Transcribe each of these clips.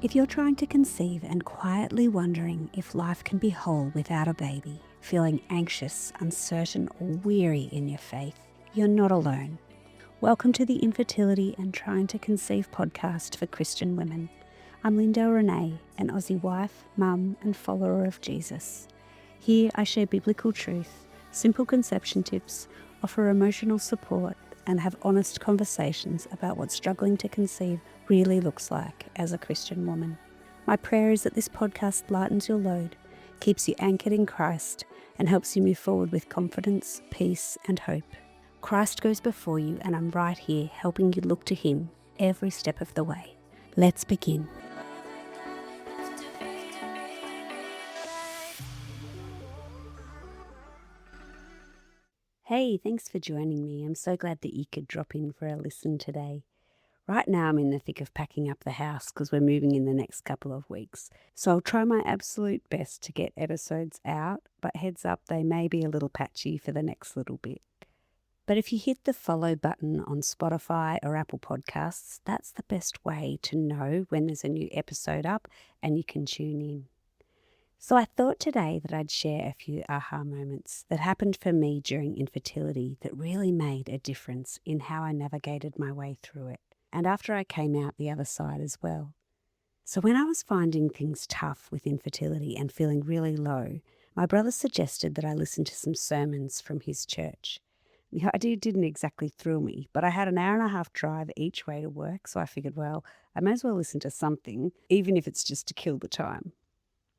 If you're trying to conceive and quietly wondering if life can be whole without a baby, feeling anxious, uncertain, or weary in your faith, you're not alone. Welcome to the Infertility and Trying to Conceive podcast for Christian women. I'm Lyndell Renee, an Aussie wife, mum, and follower of Jesus. Here I share biblical truth, simple conception tips, offer emotional support, and have honest conversations about what struggling to conceive really looks like as a Christian woman. My prayer is that this podcast lightens your load, keeps you anchored in Christ, and helps you move forward with confidence, peace, and hope. Christ goes before you, and I'm right here helping you look to Him every step of the way. Let's begin. Hey, thanks for joining me. I'm so glad that you could drop in for a listen today. Right now I'm in the thick of packing up the house because we're moving in the next couple of weeks. So I'll try my absolute best to get episodes out, but heads up, they may be a little patchy for the next little bit. But if you hit the follow button on Spotify or Apple Podcasts, that's the best way to know when there's a new episode up and you can tune in. So I thought today that I'd share a few aha moments that happened for me during infertility that really made a difference in how I navigated my way through it, and after I came out the other side as well. So when I was finding things tough with infertility and feeling really low, my brother suggested that I listen to some sermons from his church. The idea didn't exactly thrill me, but I had an hour and a half drive each way to work, so I figured, well, I may as well listen to something, even if it's just to kill the time.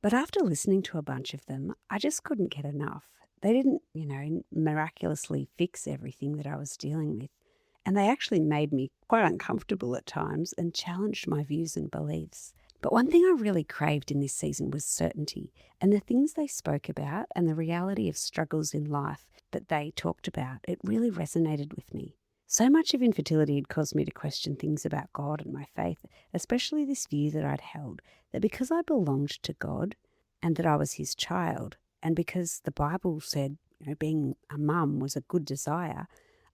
But after listening to a bunch of them, I just couldn't get enough. They didn't, miraculously fix everything that I was dealing with. And they actually made me quite uncomfortable at times and challenged my views and beliefs. But one thing I really craved in this season was certainty, and the things they spoke about and the reality of struggles in life that they talked about, it really resonated with me. So much of infertility had caused me to question things about God and my faith, especially this view that I'd held, that because I belonged to God and that I was His child, and because the Bible said, being a mum was a good desire,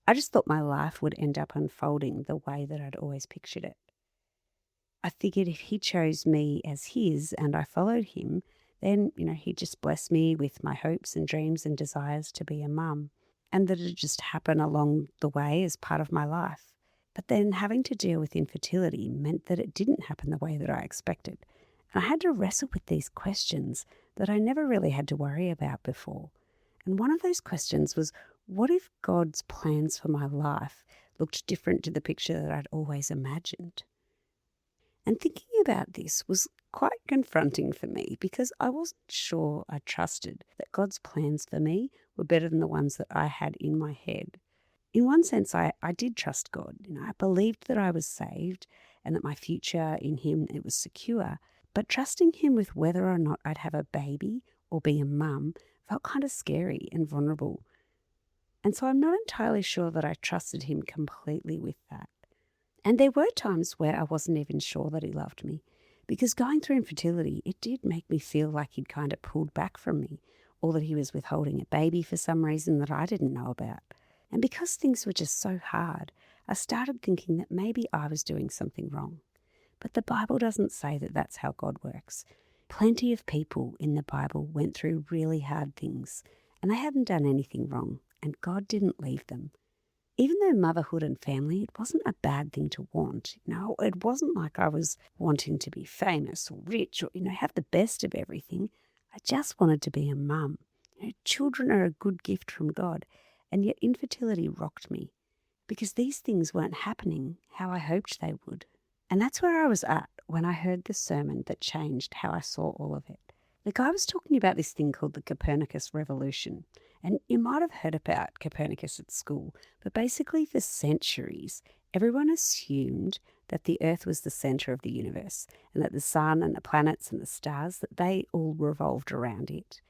I just thought my life would end up unfolding the way that I'd always pictured it. I figured if He chose me as His and I followed Him, then, He'd just bless me with my hopes and dreams and desires to be a mum, and that it'd just happen along the way as part of my life. But then having to deal with infertility meant that it didn't happen the way that I expected. And I had to wrestle with these questions that I never really had to worry about before. And one of those questions was, what if God's plans for my life looked different to the picture that I'd always imagined? And thinking about this was quite confronting for me because I wasn't sure I trusted that God's plans for me were better than the ones that I had in my head. In one sense, I did trust God. I believed that I was saved and that my future in Him, it was secure. But trusting Him with whether or not I'd have a baby or be a mum felt kind of scary and vulnerable. And so I'm not entirely sure that I trusted Him completely with that. And there were times where I wasn't even sure that He loved me, because going through infertility, it did make me feel like He'd kind of pulled back from me, or that He was withholding a baby for some reason that I didn't know about. And because things were just so hard, I started thinking that maybe I was doing something wrong. But the Bible doesn't say that that's how God works. Plenty of people in the Bible went through really hard things, and they hadn't done anything wrong, and God didn't leave them. Even though motherhood and family, it wasn't a bad thing to want. It wasn't like I was wanting to be famous or rich or, have the best of everything. I just wanted to be a mum. Children are a good gift from God, and yet infertility rocked me because these things weren't happening how I hoped they would. And that's where I was at when I heard the sermon that changed how I saw all of it. The guy was talking about this thing called the Copernicus revolution. And you might have heard about Copernicus at school, but basically for centuries, everyone assumed that the Earth was the center of the universe and that the sun and the planets and the stars, that they all revolved around it.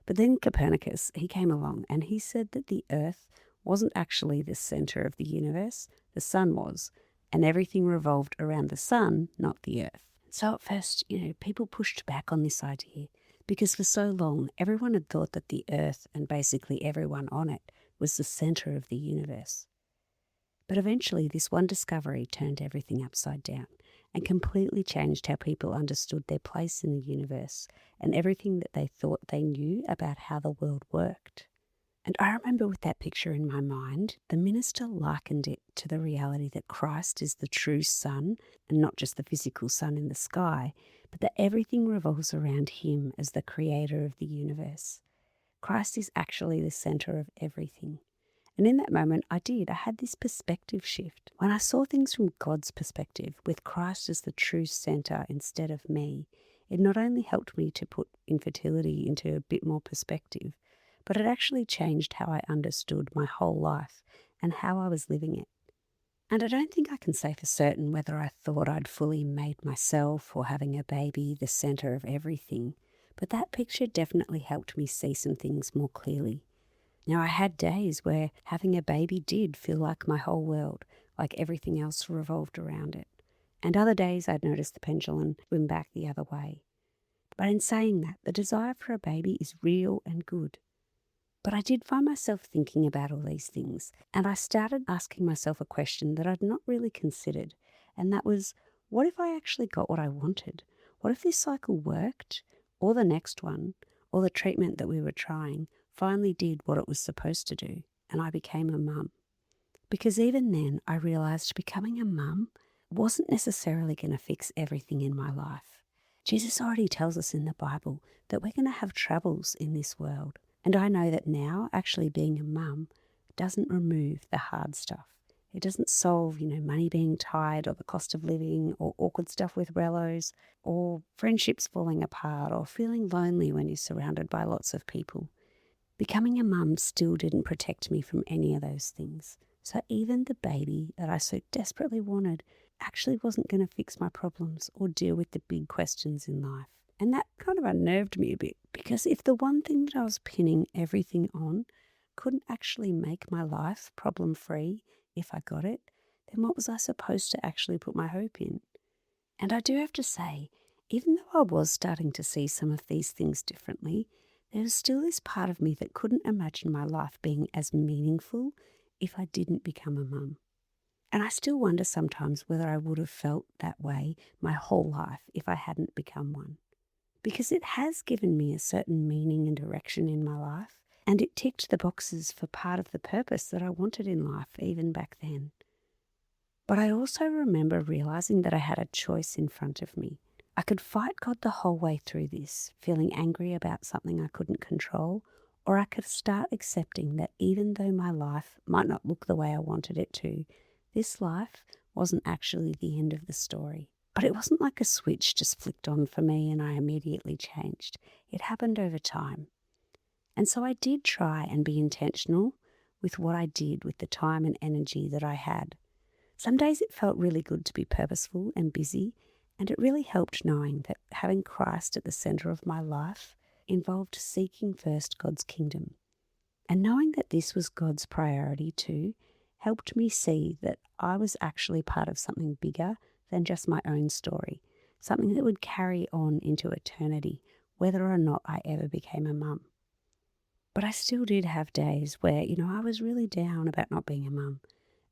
But then Copernicus, he came along and he said that the Earth wasn't actually the center of the universe, the sun was, and everything revolved around the sun, not the Earth. So at first, people pushed back on this idea, because for so long, everyone had thought that the Earth and basically everyone on it was the center of the universe. But eventually, this one discovery turned everything upside down and completely changed how people understood their place in the universe and everything that they thought they knew about how the world worked. And I remember with that picture in my mind, the minister likened it to the reality that Christ is the true sun, and not just the physical sun in the sky, but that everything revolves around him as the creator of the universe. Christ is actually the center of everything. And in that moment, I had this perspective shift. When I saw things from God's perspective, with Christ as the true center instead of me, it not only helped me to put infertility into a bit more perspective, but it actually changed how I understood my whole life and how I was living it. And I don't think I can say for certain whether I thought I'd fully made myself or having a baby the center of everything, but that picture definitely helped me see some things more clearly. Now, I had days where having a baby did feel like my whole world, like everything else revolved around it. And other days I'd notice the pendulum swing back the other way. But in saying that, the desire for a baby is real and good. But I did find myself thinking about all these things, and I started asking myself a question that I'd not really considered, and that was, what if I actually got what I wanted? What if this cycle worked, or the next one, or the treatment that we were trying finally did what it was supposed to do, and I became a mum? Because even then, I realised becoming a mum wasn't necessarily going to fix everything in my life. Jesus already tells us in the Bible that we're going to have troubles in this world. And I know that now, actually being a mum doesn't remove the hard stuff. It doesn't solve, money being tight or the cost of living or awkward stuff with rellos or friendships falling apart or feeling lonely when you're surrounded by lots of people. Becoming a mum still didn't protect me from any of those things. So even the baby that I so desperately wanted actually wasn't going to fix my problems or deal with the big questions in life. And that kind of unnerved me a bit, because if the one thing that I was pinning everything on couldn't actually make my life problem-free if I got it, then what was I supposed to actually put my hope in? And I do have to say, even though I was starting to see some of these things differently, there was still this part of me that couldn't imagine my life being as meaningful if I didn't become a mum. And I still wonder sometimes whether I would have felt that way my whole life if I hadn't become one. Because it has given me a certain meaning and direction in my life, and it ticked the boxes for part of the purpose that I wanted in life even back then. But I also remember realizing that I had a choice in front of me. I could fight God the whole way through this, feeling angry about something I couldn't control, or I could start accepting that even though my life might not look the way I wanted it to, this life wasn't actually the end of the story. But it wasn't like a switch just flicked on for me and I immediately changed. It happened over time. And so I did try and be intentional with what I did with the time and energy that I had. Some days it felt really good to be purposeful and busy, and it really helped knowing that having Christ at the center of my life involved seeking first God's kingdom. And knowing that this was God's priority too helped me see that I was actually part of something bigger than just my own story, something that would carry on into eternity, whether or not I ever became a mum. But I still did have days where, I was really down about not being a mum,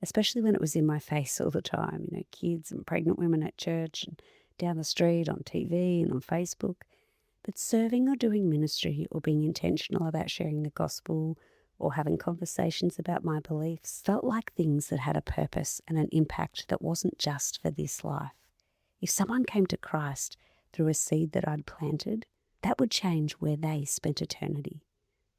especially when it was in my face all the time, kids and pregnant women at church and down the street, on TV and on Facebook. But serving or doing ministry or being intentional about sharing the gospel or having conversations about my beliefs felt like things that had a purpose and an impact that wasn't just for this life. If someone came to Christ through a seed that I'd planted, that would change where they spent eternity.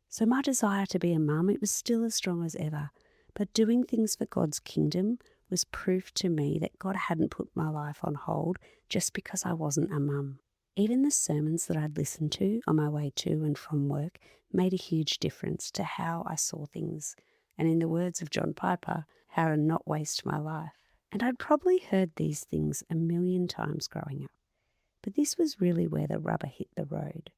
So my desire to be a mum, it was still as strong as ever, but doing things for God's kingdom was proof to me that God hadn't put my life on hold just because I wasn't a mum. Even the sermons that I'd listened to on my way to and from work made a huge difference to how I saw things, and in the words of John Piper, how to not waste my life. And I'd probably heard these things a million times growing up, but this was really where the rubber hit the road,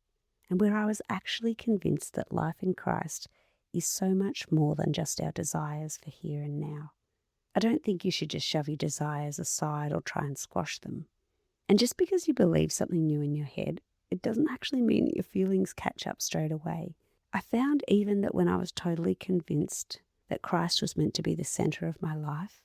and where I was actually convinced that life in Christ is so much more than just our desires for here and now. I don't think you should just shove your desires aside or try and squash them. And just because you believe something new in your head, it doesn't actually mean that your feelings catch up straight away. I found even that when I was totally convinced that Christ was meant to be the center of my life,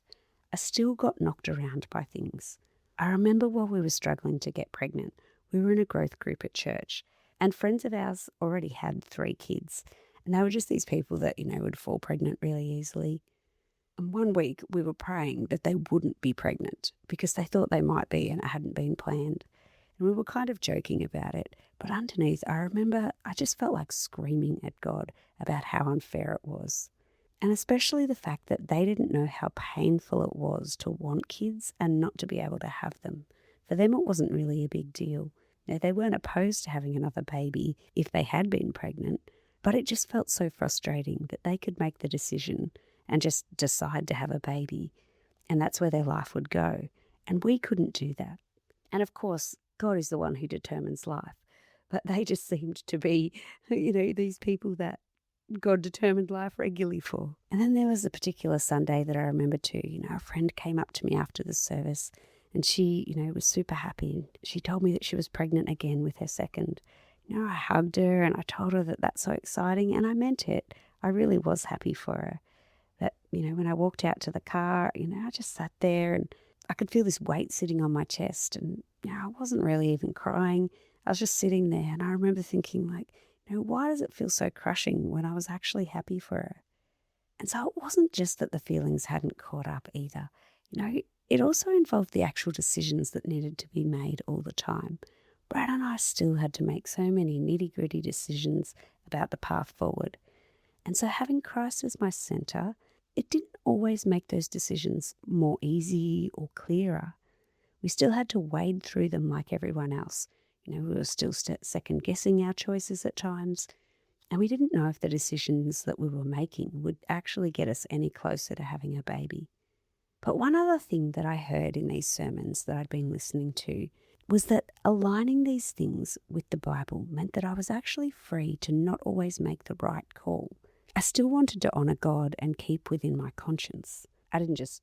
I still got knocked around by things. I remember while we were struggling to get pregnant, we were in a growth group at church, and friends of ours already had 3 kids, and they were just these people that, would fall pregnant really easily. And one week we were praying that they wouldn't be pregnant because they thought they might be and it hadn't been planned. And we were kind of joking about it, but underneath I remember I just felt like screaming at God about how unfair it was. And especially the fact that they didn't know how painful it was to want kids and not to be able to have them. For them, it wasn't really a big deal. They weren't opposed to having another baby if they had been pregnant, but it just felt so frustrating that they could make the decision and just decide to have a baby, and that's where their life would go. And we couldn't do that. And of course, God is the one who determines life, but they just seemed to be, these people that God determined life regularly for. And then there was a particular Sunday that I remember too. A friend came up to me after the service and she, was super happy. She told me that she was pregnant again with her second. I hugged her and I told her that that's so exciting, and I meant it. I really was happy for her. But, when I walked out to the car, I just sat there and I could feel this weight sitting on my chest, and, I wasn't really even crying. I was just sitting there, and I remember thinking why does it feel so crushing when I was actually happy for her? And so it wasn't just that the feelings hadn't caught up either. It also involved the actual decisions that needed to be made all the time. Brad and I still had to make so many nitty-gritty decisions about the path forward. And so having Christ as my centre, it didn't always make those decisions more easy or clearer. We still had to wade through them like everyone else. We were still second-guessing our choices at times, and we didn't know if the decisions that we were making would actually get us any closer to having a baby. But one other thing that I heard in these sermons that I'd been listening to was that aligning these things with the Bible meant that I was actually free to not always make the right call. I still wanted to honour God and keep within my conscience. I didn't just,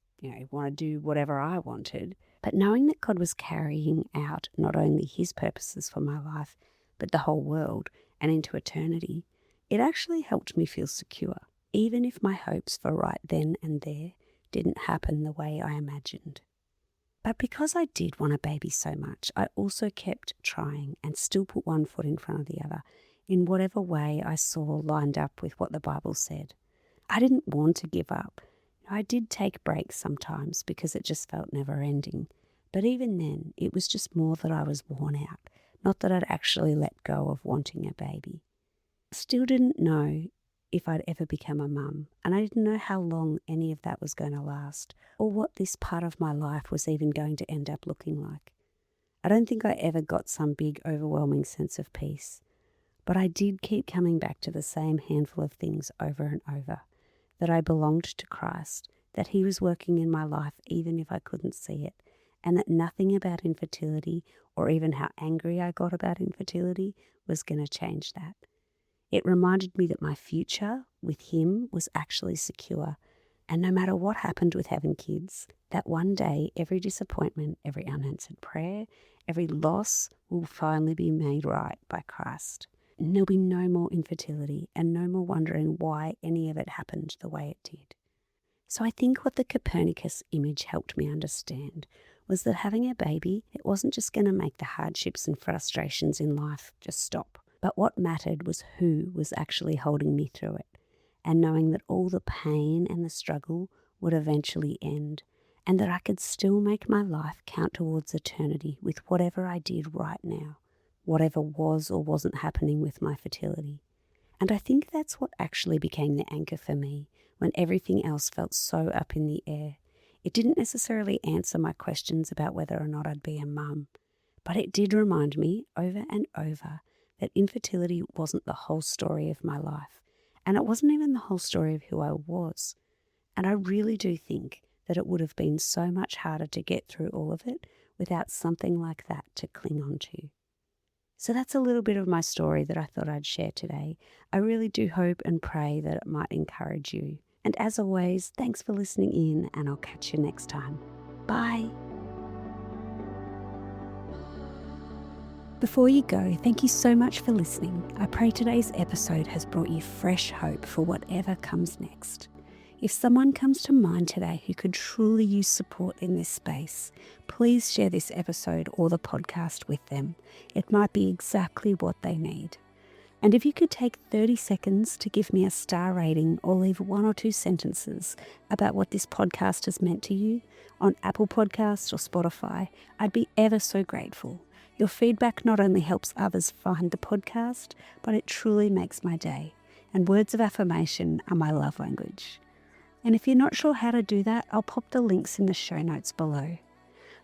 want to do whatever I wanted, but knowing that God was carrying out not only his purposes for my life, but the whole world and into eternity, it actually helped me feel secure, even if my hopes for right then and there didn't happen the way I imagined. But because I did want a baby so much, I also kept trying and still put one foot in front of the other in whatever way I saw lined up with what the Bible said. I didn't want to give up. I did take breaks sometimes because it just felt never ending. But even then, it was just more that I was worn out, not that I'd actually let go of wanting a baby. I still didn't know if I'd ever become a mum, and I didn't know how long any of that was going to last, or what this part of my life was even going to end up looking like. I don't think I ever got some big, overwhelming sense of peace, but I did keep coming back to the same handful of things over and over, that I belonged to Christ, that he was working in my life even if I couldn't see it, and that nothing about infertility, or even how angry I got about infertility, was going to change that. It reminded me that my future with him was actually secure, and no matter what happened with having kids, that one day every disappointment, every unanswered prayer, every loss will finally be made right by Christ. And there'll be no more infertility and no more wondering why any of it happened the way it did. So I think what the Copernicus image helped me understand was that having a baby, it wasn't just going to make the hardships and frustrations in life just stop. But what mattered was who was actually holding me through it, and knowing that all the pain and the struggle would eventually end, and that I could still make my life count towards eternity with whatever I did right now, whatever was or wasn't happening with my fertility. And I think that's what actually became the anchor for me when everything else felt so up in the air. It didn't necessarily answer my questions about whether or not I'd be a mum, but it did remind me over and over that infertility wasn't the whole story of my life, and it wasn't even the whole story of who I was. And I really do think that it would have been so much harder to get through all of it without something like that to cling on to. So that's a little bit of my story that I thought I'd share today. I really do hope and pray that it might encourage you. And as always, thanks for listening in, and I'll catch you next time. Bye. Before you go, thank you so much for listening. I pray today's episode has brought you fresh hope for whatever comes next. If someone comes to mind today who could truly use support in this space, please share this episode or the podcast with them. It might be exactly what they need. And if you could take 30 seconds to give me a star rating or leave 1 or 2 sentences about what this podcast has meant to you on Apple Podcasts or Spotify, I'd be ever so grateful. Your feedback not only helps others find the podcast, but it truly makes my day. And words of affirmation are my love language. And if you're not sure how to do that, I'll pop the links in the show notes below.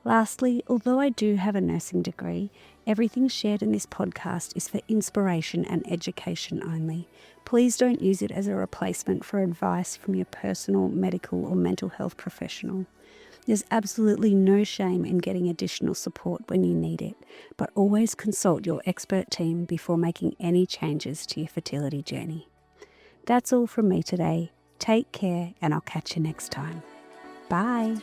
Lastly, although I do have a nursing degree, everything shared in this podcast is for inspiration and education only. Please don't use it as a replacement for advice from your personal, medical or mental health professional. There's absolutely no shame in getting additional support when you need it, but always consult your expert team before making any changes to your fertility journey. That's all from me today. Take care, and I'll catch you next time. Bye.